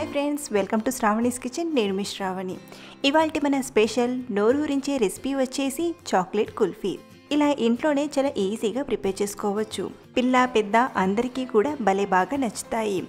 Hi friends, welcome to Sravani's kitchen. నేను మీ శ్రావణి. ఇవాల్టి మన స్పెషల్ నోరూరించే రెసిపీ వచ్చేసి చాక్లెట్ కుల్ఫీ. ఇలా ఇంట్లోనే చాలా ఈజీగా ప్రిపేర్ చేసుకోవచ్చు. పిల్ల పెద్ద అందరికీ కూడా భలే బాగా నచ్చుతాయి.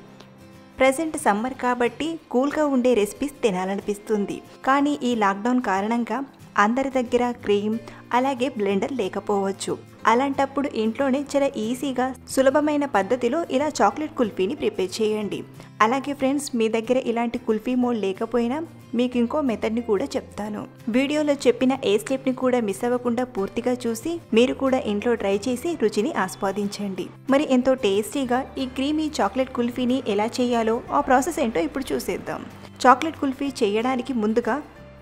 ప్రజెంట్ సమ్మర్ కాబట్టి కూల్గా ఉండే రెసిపీస్ తినాలనిపిస్తుంది. కానీ ఈ లాక్డౌన్ కారణంగా అందరి దగ్గర క్రీమ్ అలాగే బ్లెండర్ లేకపోవచ్చు. అలాంటప్పుడు ఇంట్లోనే చాలా ఈజీగా సులభమైన పద్ధతిలో ఇలా చాక్లెట్ కుల్ఫీని ప్రిపేర్ చేయండి. అలాగే ఫ్రెండ్స్, మీ దగ్గర ఇలాంటి కుల్ఫీ మోల్డ్ లేకపోయినా మీకు ఇంకో మెథడ్ని కూడా చెప్తాను. వీడియోలో చెప్పిన ఏ స్టెప్ని కూడా మిస్ అవ్వకుండా పూర్తిగా చూసి మీరు కూడా ఇంట్లో ట్రై చేసి రుచిని ఆస్వాదించండి. మరి ఎంతో టేస్టీగా ఈ క్రీమీ చాక్లెట్ కుల్ఫీని ఎలా చేయాలో ఆ ప్రాసెస్ ఏంటో ఇప్పుడు చూసేద్దాం. చాక్లెట్ కుల్ఫీ చేయడానికి ముందుగా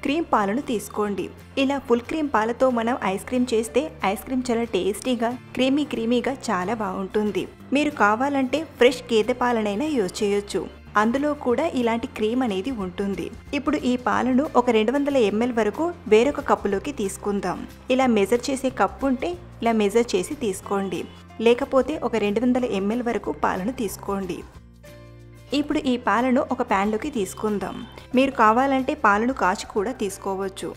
క్రీమ్ పాలను తీసుకోండి. ఇలా ఫుల్ క్రీమ్ పాలతో మనం ఐస్ క్రీమ్ చేస్తే ఐస్ క్రీమ్ చాలా టేస్టీగా క్రీమీగా చాలా బాగుంటుంది. మీరు కావాలంటే ఫ్రెష్ గేదె పాలనైనా యూజ్ చేయొచ్చు. అందులో కూడా ఇలాంటి క్రీమ్ అనేది ఉంటుంది. ఇప్పుడు ఈ పాలను ఒక 200 ml వరకు వేరొక కప్పులోకి తీసుకుందాం. ఇలా మెజర్ చేసే కప్పు ఉంటే ఇలా మెజర్ చేసి తీసుకోండి, లేకపోతే ఒక 200 ml వరకు పాలను తీసుకోండి. ఇప్పుడు ఈ పాలను ఒక ప్యాన్లోకి తీసుకుందాం. మీరు కావాలంటే పాలను కాచి కూడా తీసుకోవచ్చు.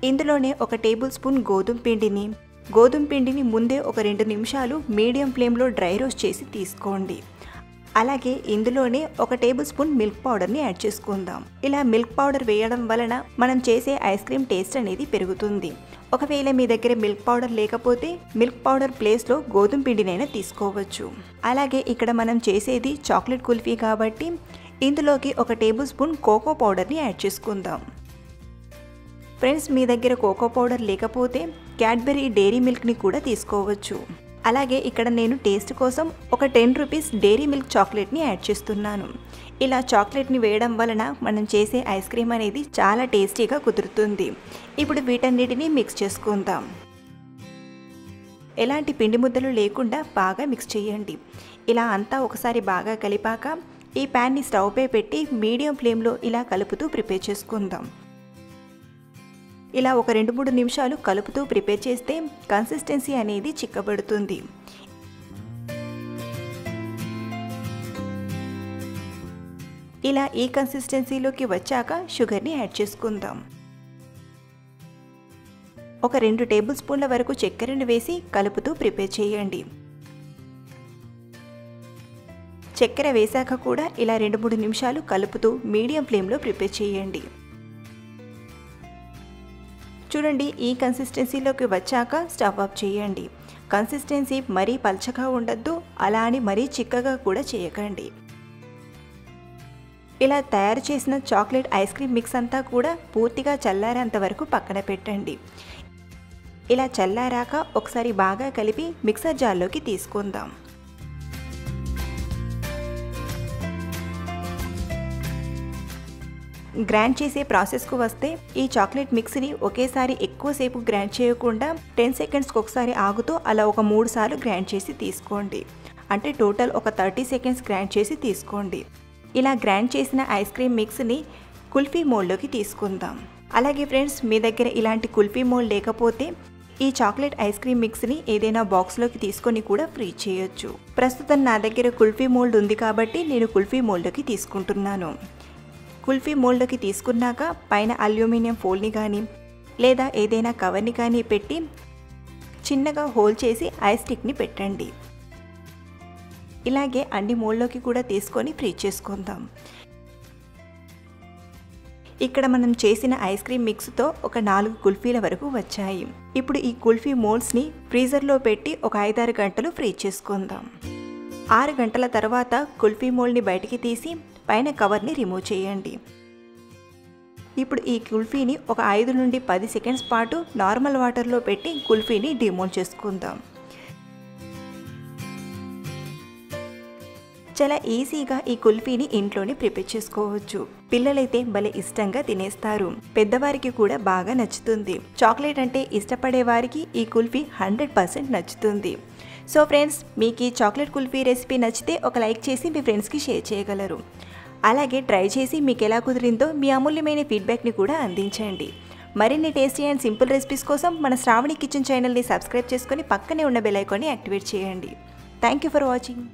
ఇందులోనే ఒక టేబుల్ స్పూన్ గోధుమ పిండిని ముందే ఒక 2 నిమిషాలు మీడియం ఫ్లేమ్లో డ్రై రోస్ట్ చేసి తీసుకోండి. అలాగే ఇందులోనే ఒక టేబుల్ స్పూన్ మిల్క్ పౌడర్ని యాడ్ చేసుకుందాం. ఇలా మిల్క్ పౌడర్ వేయడం వలన మనం చేసే ఐస్ క్రీమ్ టేస్ట్ అనేది పెరుగుతుంది. ఒకవేళ మీ దగ్గర మిల్క్ పౌడర్ లేకపోతే మిల్క్ పౌడర్ ప్లేస్లో గోధుమ పిండినైనా తీసుకోవచ్చు. అలాగే ఇక్కడ మనం చేసేది చాక్లెట్ కుల్ఫీ కాబట్టి ఇందులోకి ఒక టేబుల్ స్పూన్ కోకో పౌడర్ని యాడ్ చేసుకుందాం. ఫ్రెండ్స్, మీ దగ్గర కోకో పౌడర్ లేకపోతే క్యాడ్బరీ డైరీ మిల్క్ని కూడా తీసుకోవచ్చు. అలాగే ఇక్కడ నేను టేస్ట్ కోసం ఒక 10 రూపీస్ డైరీ మిల్క్ చాక్లెట్ని యాడ్ చేస్తున్నాను. ఇలా చాక్లెట్ని వేయడం వలన మనం చేసే ఐస్ క్రీమ్ అనేది చాలా టేస్టీగా కుదురుతుంది. ఇప్పుడు వీటన్నిటిని మిక్స్ చేసుకుందాం. ఎలాంటి పిండి ముద్దలు లేకుండా బాగా మిక్స్ చేయండి. ఇలా అంతా ఒకసారి బాగా కలిపాక ఈ ప్యాన్ని స్టవ్పై పెట్టి మీడియం ఫ్లేమ్లో ఇలా కలుపుతూ ప్రిపేర్ చేసుకుందాం. ఇలా ఒక 2-3 నిమిషాలు కలుపుతూ ప్రిపేర్ చేస్తే కన్సిస్టెన్సీ అనేది చిక్కబడుతుంది. ఇలా ఈ కన్సిస్టెన్సీలోకి వచ్చాక షుగర్ని యాడ్ చేసుకుందాం. ఒక 2 టేబుల్ స్పూన్ల వరకు చక్కెరను వేసి కలుపుతూ ప్రిపేర్ చేయండి. చక్కెర వేశాక కూడా ఇలా 2-3 నిమిషాలు కలుపుతూ మీడియం ఫ్లేమ్లో ప్రిపేర్ చేయండి. చూడండి, ఈ కన్సిస్టెన్సీలోకి వచ్చాక స్టవ్ ఆఫ్ చేయండి. కన్సిస్టెన్సీ మరీ పల్చగా ఉండద్దు, అలా అని మరీ చిక్కగా కూడా చేయకండి. ఇలా తయారు చేసిన చాక్లెట్ ఐస్ క్రీమ్ మిక్స్ అంతా కూడా పూర్తిగా చల్లారేంత వరకు పక్కన పెట్టండి. ఇలా చల్లారాక ఒకసారి బాగా కలిపి మిక్సర్ జార్లోకి తీసుకుందాం. గ్రైండ్ చేసే ప్రాసెస్కు వస్తే ఈ చాక్లెట్ మిక్స్ని ఒకేసారి ఎక్కువసేపు గ్రైండ్ చేయకుండా 10 సెకండ్స్కి ఒకసారి ఆగుతూ అలా ఒక 3 సార్లు గ్రైండ్ చేసి తీసుకోండి. అంటే టోటల్ ఒక 30 సెకండ్స్ గ్రైండ్ చేసి తీసుకోండి. ఇలా గ్రైండ్ చేసిన ఐస్ క్రీమ్ మిక్స్ని కుల్ఫీ మోల్డ్లోకి తీసుకుందాం. అలాగే ఫ్రెండ్స్, మీ దగ్గర ఇలాంటి కుల్ఫీ మోల్డ్ లేకపోతే ఈ చాక్లెట్ ఐస్ క్రీమ్ మిక్స్ని ఏదైనా బాక్స్లోకి తీసుకొని కూడా ఫ్రీజ్ చేయొచ్చు. ప్రస్తుతం నా దగ్గర కుల్ఫీ మోల్డ్ ఉంది కాబట్టి నేను కుల్ఫీ మోల్డ్లోకి తీసుకుంటున్నాను. కుల్ఫీ మోల్డ్లోకి తీసుకున్నాక పైన అల్యూమినియం ఫోల్ని కానీ లేదా ఏదైనా కవర్ని కానీ పెట్టి చిన్నగా హోల్ చేసి ఐస్ స్టిక్ని పెట్టండి. ఇలాగే అన్ని మోల్డ్లోకి కూడా తీసుకొని ఫ్రీజ్ చేసుకుందాం. ఇక్కడ మనం చేసిన ఐస్ క్రీమ్ మిక్స్తో ఒక 4 కుల్ఫీల వరకు వచ్చాయి. ఇప్పుడు ఈ కుల్ఫీ మోల్డ్స్ని ఫ్రీజర్లో పెట్టి ఒక 5-6 గంటలు ఫ్రీజ్ చేసుకుందాం. 6 గంటల తర్వాత కుల్ఫీ మోల్డ్ని బయటికి తీసి పైన కవర్ని రిమూవ్ చేయండి. ఇప్పుడు ఈ కుల్ఫీని ఒక 5 నుండి 10 సెకండ్స్ పాటు నార్మల్ వాటర్లో పెట్టి కుల్ఫీని డిమోల్డ్ చేసుకుందాం. చాలా ఈజీగా ఈ కుల్ఫీని ఇంట్లోనే ప్రిపేర్ చేసుకోవచ్చు. పిల్లలైతే భలే ఇష్టంగా తినేస్తారు. పెద్దవారికి కూడా బాగా నచ్చుతుంది. చాక్లెట్ అంటే ఇష్టపడే వారికి ఈ కుల్ఫీ 100% నచ్చుతుంది. సో ఫ్రెండ్స్, మీకు ఈ చాక్లెట్ కుల్ఫీ రెసిపీ నచ్చితే ఒక లైక్ చేసి మీ ఫ్రెండ్స్కి షేర్ చేయగలరు. అలాగే ట్రై చేసి మీకు ఎలా కుదిరిందో మీ అమూల్యమైన ఫీడ్బ్యాక్ని కూడా అందించండి. మరిన్ని టేస్టీ అండ్ సింపుల్ రెసిపీస్ కోసం మన శ్రావణి కిచెన్ ఛానల్ని సబ్స్క్రైబ్ చేసుకొని పక్కనే ఉన్న బెల్ ఐకాన్ని యాక్టివేట్ చేయండి. Thank you for watching.